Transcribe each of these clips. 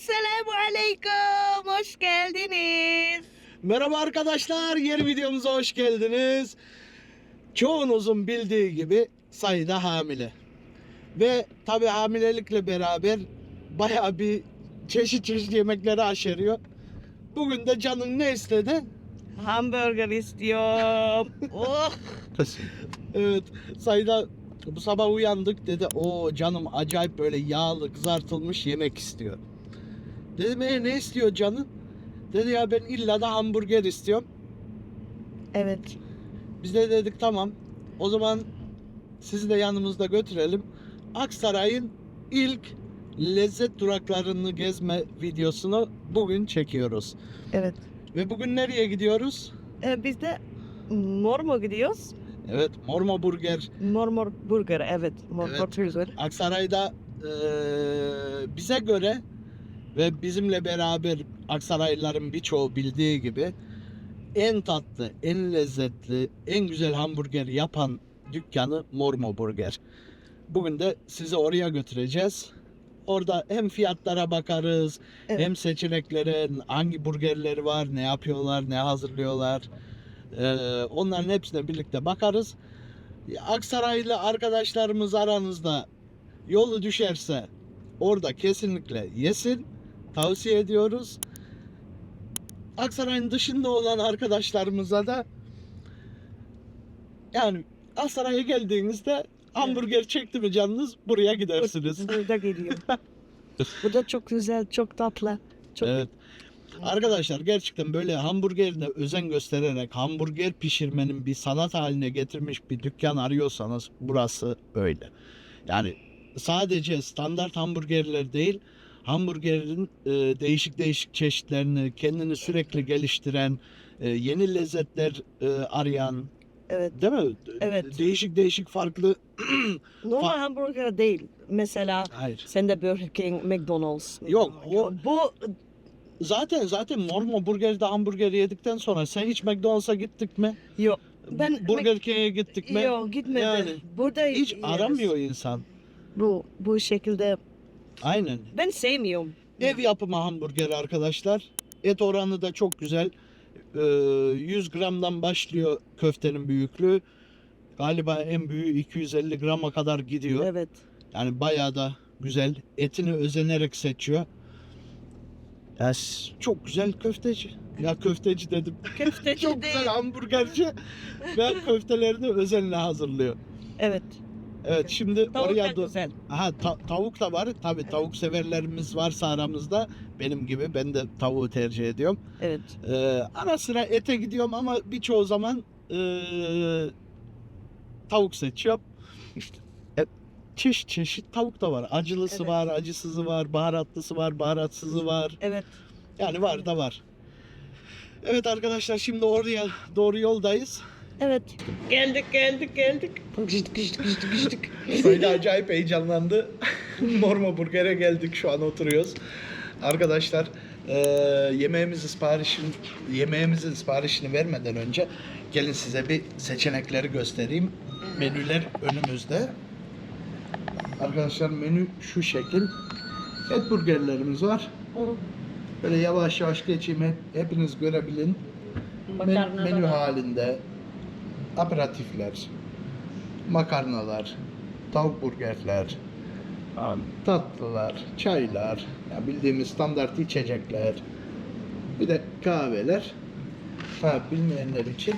Esselamu Aleyküm. Hoş geldiniz. Merhaba arkadaşlar, yeni videomuza hoş geldiniz. Çoğunuzun bildiği gibi Saida hamile. Ve tabi hamilelikle beraber bayağı bir çeşit yemekleri aşeriyor. Bugün de canın ne istedi? Hamburger istiyorum. Oh. Evet, Saida bu sabah uyandık dedi. O canım acayip böyle yağlı kızartılmış yemek istiyor. Dedim ne istiyor canın? Dedi ya ben illa da hamburger istiyorum. Evet. Biz de dedik tamam. O zaman sizi de yanımızda götürelim. Aksaray'ın ilk lezzet duraklarını gezme videosunu bugün çekiyoruz. Evet. Ve bugün nereye gidiyoruz? Biz de Mormo gidiyoruz. Evet, Mormo Burger. Mormor Burger. Evet. Mormor Evet. Burger. Aksaray'da bize göre ve bizimle beraber Aksaraylıların birçoğu bildiği gibi en tatlı, en lezzetli, en güzel hamburger yapan dükkanı Mormo Burger. Bugün de sizi oraya götüreceğiz. Orada hem fiyatlara bakarız, Evet. hem seçeneklere, hangi burgerleri var, ne yapıyorlar, ne hazırlıyorlar. Onların hepsine birlikte bakarız. Aksaraylı arkadaşlarımız aranızda yolu düşerse orada kesinlikle yesin. Tavsiye ediyoruz. Aksaray'ın dışında olan arkadaşlarımıza da yani Aksaray'a geldiğinizde hamburger çekti mi canınız buraya gidersiniz. Burada geliyor. Bu da çok güzel, çok tatlı. Çok... Evet. Arkadaşlar gerçekten böyle hamburgerine özen göstererek hamburger pişirmenin bir sanat haline getirmiş bir dükkan arıyorsanız burası öyle. Yani sadece standart hamburgerler değil, hamburgerin değişik çeşitlerini, kendini sürekli geliştiren, yeni lezzetler arayan, Evet. değil mi? Evet. Değişik farklı. Normal hamburger değil. Mesela Hayır. sen de Burger King, McDonald's. Yok, o Bu zaten Mormo Burger'de hamburger yedikten sonra sen hiç McDonald's'a gittik mi? yok. Burger King'e gittik mi? Yok gitmedim. Yani Burada hiç yeriz. aramıyor insan. Bu şekilde Aynen. ben sevmiyorum. Ev yapımı hamburger arkadaşlar. Et oranı da çok güzel. 100 gramdan başlıyor köftenin büyüklüğü. Galiba en büyüğü 250 grama kadar gidiyor. Evet. Yani bayağı da güzel. Etini özenerek seçiyor. Ya çok güzel köfteci. Ya köfteci dedim. Köfteci Çok değil. güzel hamburgerci ve köftelerini özenle hazırlıyor. Evet. Evet şimdi Tavuk oraya da güzel. Aha, tavuk da var. Tabii tavuk severlerimiz varsa aramızda benim gibi ben de tavuğu tercih ediyorum. Evet. Ara sıra ete gidiyorum ama birçoğu zaman tavuk seçiyorum. İşte çeşit tavuk da var. Acılısı Evet. var, acısızı var, baharatlısı var, baharatsızı var. Evet. Yani var da var. Evet arkadaşlar şimdi oraya doğru yoldayız. Evet. Geldik. Gıçtık. Sayda acayip heyecanlandı. Mormo Burger'e geldik, şu an oturuyoruz. Arkadaşlar yemeğimizin siparişini vermeden önce gelin size bir seçenekleri göstereyim. Menüler önümüzde. Arkadaşlar menü şu şekil. Et burgerlerimiz var. Böyle yavaş geçeyim, hepiniz görebilin. Menü halinde aperatifler, makarnalar, tavuk burgerler, tatlılar, çaylar, ya bildiğimiz standart içecekler, bir de kahveler. Bilmeyenler için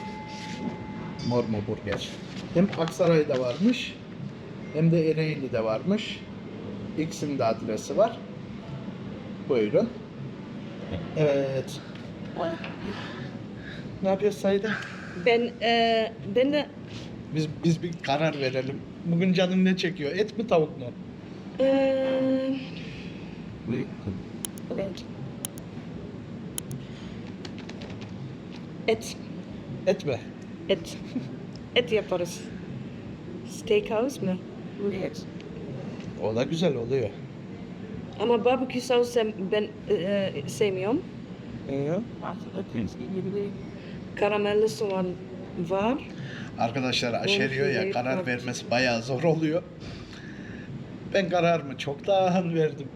Mormo Burger. Hem Aksaray'da varmış, hem de Ereğli'de varmış. İkisinin de adresi var. Buyurun. Evet. Ne yapıyorsun Sayda? Ben de Biz bir karar verelim. Bugün canın ne çekiyor? Et mi tavuk mu? evet. Et. Et mi? Et. Et yaparız. Steakhouse mu? Evet. O da güzel oluyor. Ama barbekü sos ben sevmiyorum. Karamelli soğan var. Arkadaşlar aşeriyor ya, karar vermesi bayağı zor oluyor. Ben kararımı çoktan verdim.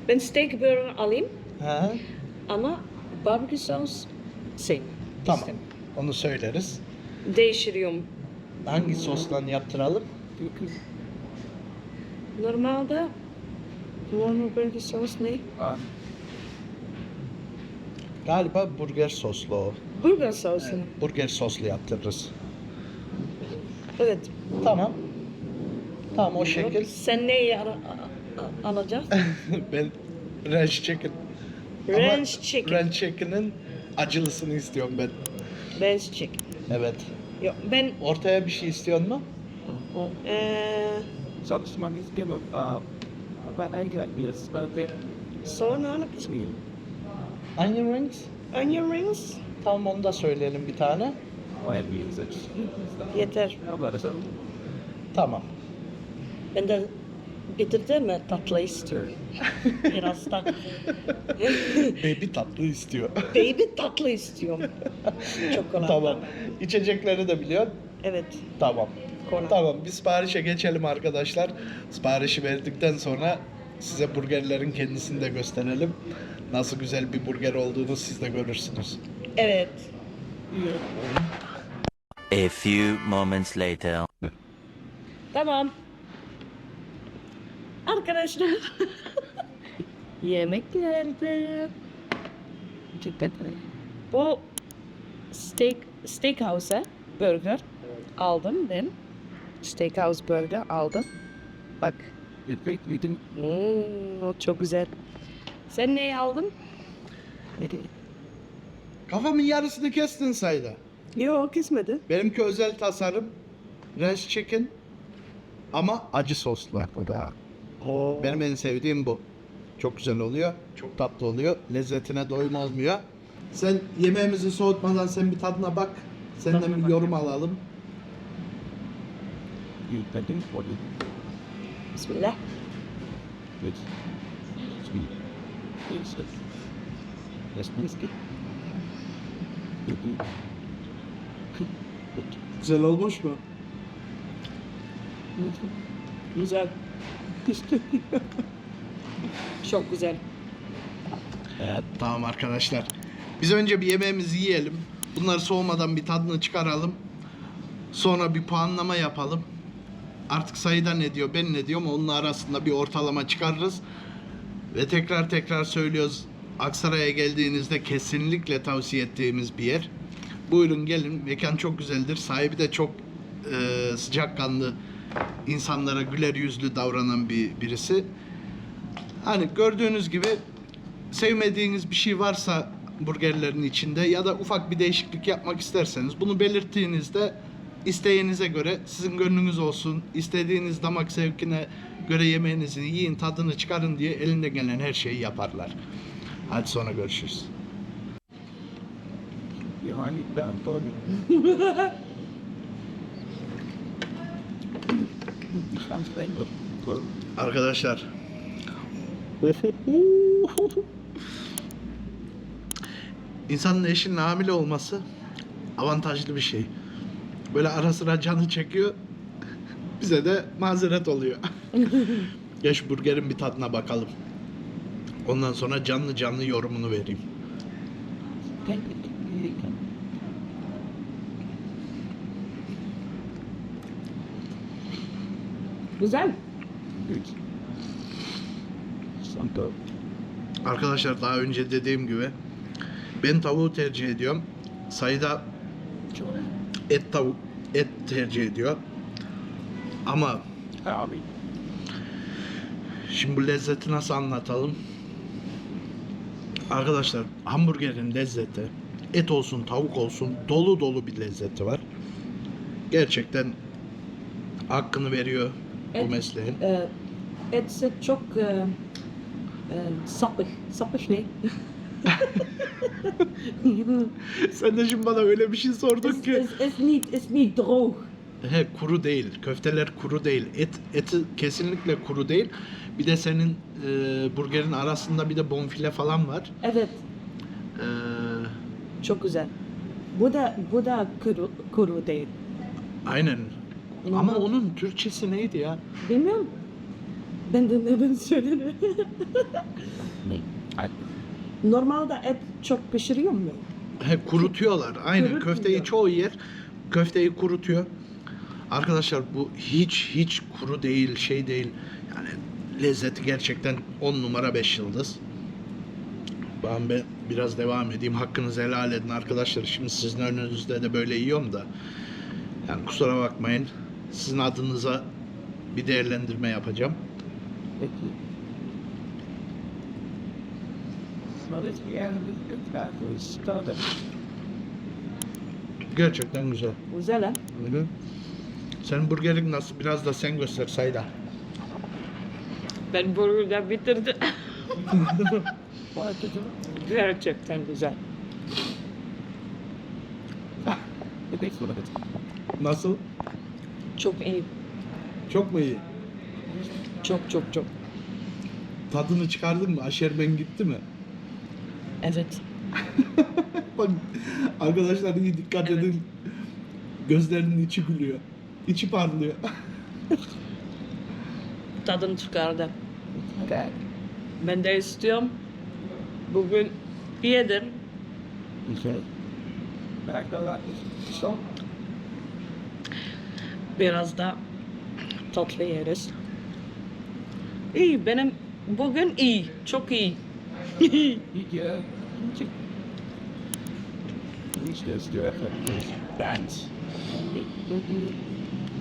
Ben steak burger alayım He. ama barbecue sos sevmiyorum. Tamam. İstemiyorum. Onu söyleriz. Değiştiriyorum. Hangi sosla yaptıralım? Normalde normal barbecue sos ne? Galiba burger soslu o. Burger sosu. Evet, burger soslu yaptırırız. Evet. Tamam. Tamam o şekil. Sen neyi alacaksın? Ben ranch chicken. Ranch chicken. Ranch chicken'ın acılısını istiyorum ben. Ranch chicken. Evet. Yok ben Ortaya bir şey istiyor mu? Çalışmak istemem. Ben engel bir sebebi soğan alıp Onion rings. onion rings Tamam onu da söyleyelim bir tane. o el bir seç. yeter. Tamam. Ben de bitirdim mi tatlı istiyorum. Biraz tatlı. Baby tatlı istiyor. Baby tatlı istiyorum. Çokolata. Tamam. İçecekleri de biliyor. Evet. Tamam. Kola. Tamam biz siparişe geçelim arkadaşlar. Siparişi verdikten sonra size burgerlerin kendisini de gösterelim. Nasıl güzel bir burger olduğunu siz de görürsünüz. Evet. A few moments later. Tamam. Arkadaşlar. Yemek geldi. Bu steakhouse'a burger aldım ben. Steakhouse burger aldım. Bak. O çok güzel. Sen ne aldın? Kafamın yarısını kestin sayda. Yok kesmedi. Benimki özel tasarım. Ranch chicken. Ama acı soslu. Benim en sevdiğim bu. Çok güzel oluyor. Çok tatlı oluyor. Lezzetine doyum olmuyor. Sen yemeğimizi soğutmadan sen bir tadına bak. Senden bir yorum alalım. Bismillah. Güzel olmuş mu? Güzel. Çok güzel. Evet, tamam arkadaşlar. Biz önce bir yemeğimizi yiyelim. Bunları soğumadan bir tadını çıkaralım. Sonra bir puanlama yapalım. Artık sayıda ne diyor, ben ne diyorum onun arasında bir ortalama çıkarırız. Ve tekrar söylüyoruz. Aksaray'a geldiğinizde kesinlikle tavsiye ettiğimiz bir yer. Buyurun gelin. Mekan çok güzeldir. Sahibi de çok sıcakkanlı, insanlara güler yüzlü davranan birisi. Hani gördüğünüz gibi sevmediğiniz bir şey varsa burgerlerin içinde ya da ufak bir değişiklik yapmak isterseniz bunu belirttiğinizde isteğinize göre sizin gönlünüz olsun, istediğiniz damak zevkine göre yemeğinizi yiyin, tadını çıkarın diye elinde gelen her şeyi yaparlar. Hadi sonra görüşürüz. Yani ben tabii. Arkadaşlar insanın eşinin hamile olması avantajlı bir şey. Böyle ara sıra canı çekiyor. Bize de mazeret oluyor. Geç burgerin bir tadına bakalım. Ondan sonra canlı yorumunu vereyim. Güzel. Arkadaşlar daha önce dediğim gibi ben tavuğu tercih ediyorum. Sayıda et tercih ediyor. Ama Abi. şimdi bu lezzeti nasıl anlatalım? Arkadaşlar hamburgerin lezzeti et olsun tavuk olsun dolu bir lezzeti var. Gerçekten hakkını veriyor bu Et- mesleğin. Et çok sappig. Sappig ne? Sen de şimdi bana öyle bir şey sordun Es ki. is niet droog. He, kuru değil. Köfteler kuru değil. Eti kesinlikle kuru değil. Bir de senin burgerin arasında bir de bonfile falan var. Evet. E, Çok güzel. Bu da kuru değil. aynen. Normal. Ama onun Türkçesi neydi ya? Bilmiyorum. Ben de neden söylüyorum. Normalde et çok pişiriyor mu? Kurutuyorlar. Aynen. Kurutuyor. Köfteyi çoğu yer köfteyi kurutuyor. Arkadaşlar bu hiç kuru değil, şey değil. Yani lezzeti gerçekten 10 numara 5 yıldız. Ben biraz devam edeyim. Hakkınızı helal edin arkadaşlar. Şimdi sizin önünüzde de böyle yiyorum da. Yani kusura bakmayın. Sizin adınıza bir değerlendirme yapacağım. Peki. Well, it's the end of the backwards started. Gerçekten güzel. Güzel ha? Hı. Senin burgerin nasıl? Biraz da sen göster Sayda. Ben burgerden bitirdim. What did you? Gerçekten güzel. The big one of it. Nasıl? Çok iyi. Çok mu iyi? Çok. Tadını çıkardın mı? Aşerben gitti mi? Evet. Bak arkadaşlar iyi dikkat Evet. edin. Gözlerinin içi gülüyor. İçi parlıyor. Tadını çıkardı. Okay. Ben de istiyorum. Bugün yedim. Okay. Back on that. So, Biraz da tatlı yeriz. İyi, benim bugün iyi. Çok iyi. yeah. We should just do it. Thanks.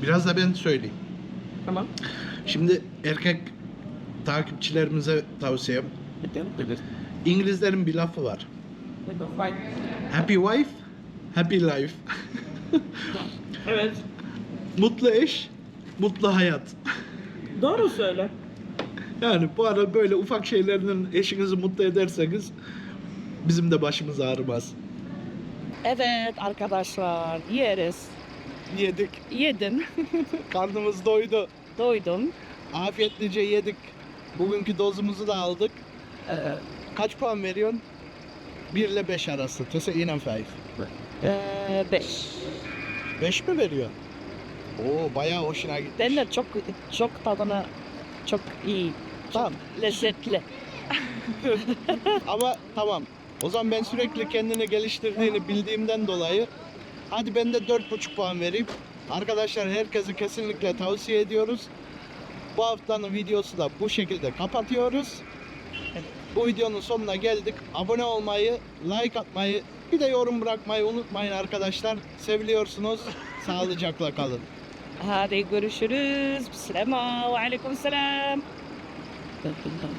Biraz da ben söyleyeyim. Tamam. Şimdi erkek takipçilerimize tavsiyem. But then look at this. İngilizlerin bir lafı var. Like a fight. Happy wife, happy life. Evet. Mutlu eş, mutlu hayat. Doğru söyle. Yani bu ara böyle ufak şeylerden eşinizi mutlu ederseniz bizim de başımız ağrımaz. Evet arkadaşlar yeriz. Yedik. Yedim. Karnımız doydu. Doydum. Afiyetlice yedik. Bugünkü dozumuzu da aldık. Kaç puan veriyorsun? 1 ile 5 arası. Tese inen 5. 5. 5 mi veriyor? Oo bayağı hoşuna gitmiş. Ben de çok tadına çok iyi. Tamam. Lezzetli. Ama tamam. O zaman ben sürekli kendini geliştirdiğini bildiğimden dolayı hadi ben de 4,5 puan vereyim. Arkadaşlar herkese kesinlikle tavsiye ediyoruz. Bu haftanın videosu da bu şekilde kapatıyoruz. Bu videonun sonuna geldik. Abone olmayı, like atmayı, bir de yorum bırakmayı unutmayın arkadaşlar. Seviliyorsunuz. Sağlıcakla kalın. Hadi görüşürüz. Selam. Aleyküm selam.